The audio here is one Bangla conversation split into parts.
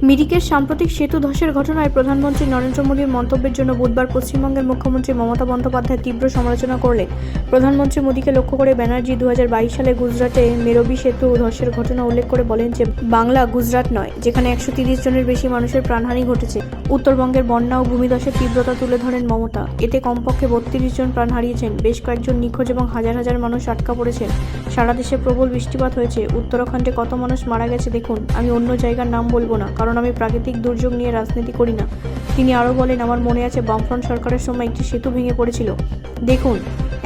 মিরিকের সাম্প্রতিক সেতু ধসের ঘটনায় প্রধানমন্ত্রী নরেন্দ্র মোদীর মন্তব্যের জন্য বুধবার পশ্চিমবঙ্গের মুখ্যমন্ত্রী মমতা বন্দ্যোপাধ্যায় তীব্র সমালোচনা করলেন। প্রধানমন্ত্রী মোদীকে লক্ষ্য করে ব্যানার্জি 2022 সালে গুজরাটে মেরবি সেতু ধসের ঘটনা উল্লেখ করে বলেন যে বাংলা গুজরাট নয়, যেখানে 130 জনের বেশি মানুষের প্রাণহানি ঘটেছে। উত্তরবঙ্গের বন্যা ও ভূমিধসের তীব্রতা তুলে ধরেন মমতা। এতে কমপক্ষে 32 জন প্রাণ হারিয়েছেন, বেশ কয়েকজন নিখোঁজ এবং হাজার হাজার মানুষ আটকা পড়েছেন। সারা দেশে প্রবল বৃষ্টিপাত হয়েছে। উত্তরাখণ্ডে কত মানুষ মারা গেছে দেখুন। আমি অন্য জায়গার নাম বলবো না, কারণ আমি প্রাকৃতিক দুর্যোগ নিয়ে রাজনীতি করি না। তিনি আরও বলেন, আমার মনে আছে বামফ্রন্ট সরকারের সময় একটি সেতু ভেঙে পড়েছিল। দেখুন,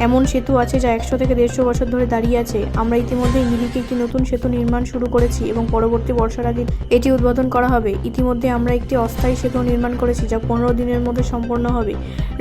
এমন সেতু আছে যা 100 থেকে 150 বছর ধরে দাঁড়িয়ে আছে। আমরা ইতিমধ্যেই মিরিকে একটি নতুন সেতু নির্মাণ শুরু করেছি এবং পরবর্তী বর্ষার আগে এটি উদ্বোধন করা হবে। ইতিমধ্যে আমরা একটি অস্থায়ী সেতু নির্মাণ করেছি যা 15 দিনের মধ্যে সম্পন্ন হবে।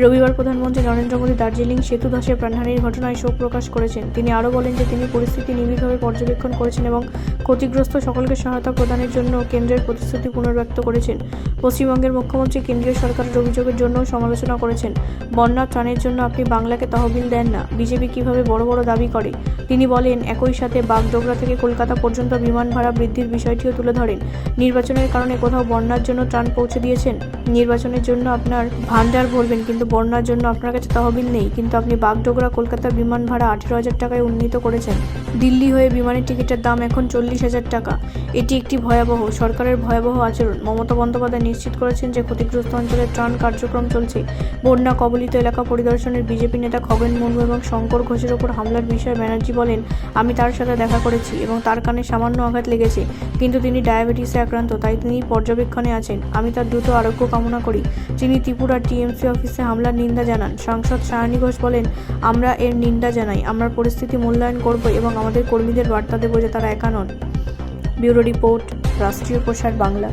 রবিবার প্রধানমন্ত্রী নরেন্দ্র মোদী দার্জিলিং সেতু ধসের প্রাণহানির ঘটনায় শোক প্রকাশ করেছেন। তিনি আরও বলেন যে তিনি পরিস্থিতি নিবিড়ভাবে পর্যবেক্ষণ করেছেন এবং ক্ষতিগ্রস্ত সকলকে সহায়তা প্রদানের জন্য কেন্দ্রের প্রতিশ্রুতি পুনর্ব্যক্ত করেছেন। পশ্চিমবঙ্গের মুখ্যমন্ত্রী কেন্দ্রীয় সরকারের অভিযোগের জন্যও সমালোচনা করেছেন। বন্যা ত্রাণের জন্য আপনি বাংলাকে তহবিল দেন না, বিজেপি কিভাবে বড় বড় দাবি করে। তিনি বলেন, একই সাথে বাগডোগরা থেকে কলকাতা পর্যন্ত বিমান ভাড়া বৃদ্ধির বিষয়টিও তুলে ধরেন। নির্বাচনের কারণে কোথাও বন্যার জন্য ত্রাণ পৌঁছে দিয়েছেন। নির্বাচনের জন্য আপনার ভান্ডার ভরবেন, কিন্তু বন্যার জন্য আপনার কাছে তহবিল নেই। কিন্তু আপনি বাগডোগরা কলকাতার বিমান ভাড়া 18,000 টাকায় উন্নীত করেছেন। দিল্লি হয়ে বিমানের টিকিটের দাম এখন 40,000 টাকা। এটি একটি ভয়াবহ সরকারের ভয়াবহ আচরণ। মমতা বন্দ্যোপাধ্যায় নিশ্চিত করেছেন যে ক্ষতিগ্রস্ত অঞ্চলে ত্রাণ কার্যক্রম চলছে। বন্যা কবলিত এলাকা পরিদর্শনের বিজেপি নেতা খগেন মুর্মু এবং শঙ্কর ঘোষের ওপর হামলার বিষয়ে ব্যানার্জি বলেন, আমি তার সাথে দেখা করেছি এবং তার কানে সামান্য আঘাত লেগেছে, কিন্তু তিনি ডায়াবেটিসে আক্রান্ত, তাই তিনি পর্যবেক্ষণে আছেন। আমি তার দ্রুত আরোগ্য কামনা করি। তিনি ত্রিপুরার টিএমসি অফিসে হামলার নিন্দা জানান। সাংসদ সায়নী ঘোষ বলেন, আমরা এর নিন্দা জানাই। আমরা পরিস্থিতি মূল্যায়ন করব এবং আমাদের কর্মীদের বার্তা দেব যে তারা একা নন। ব্যুরো রিপোর্ট, রাষ্ট্রীয় প্রসার বাংলা।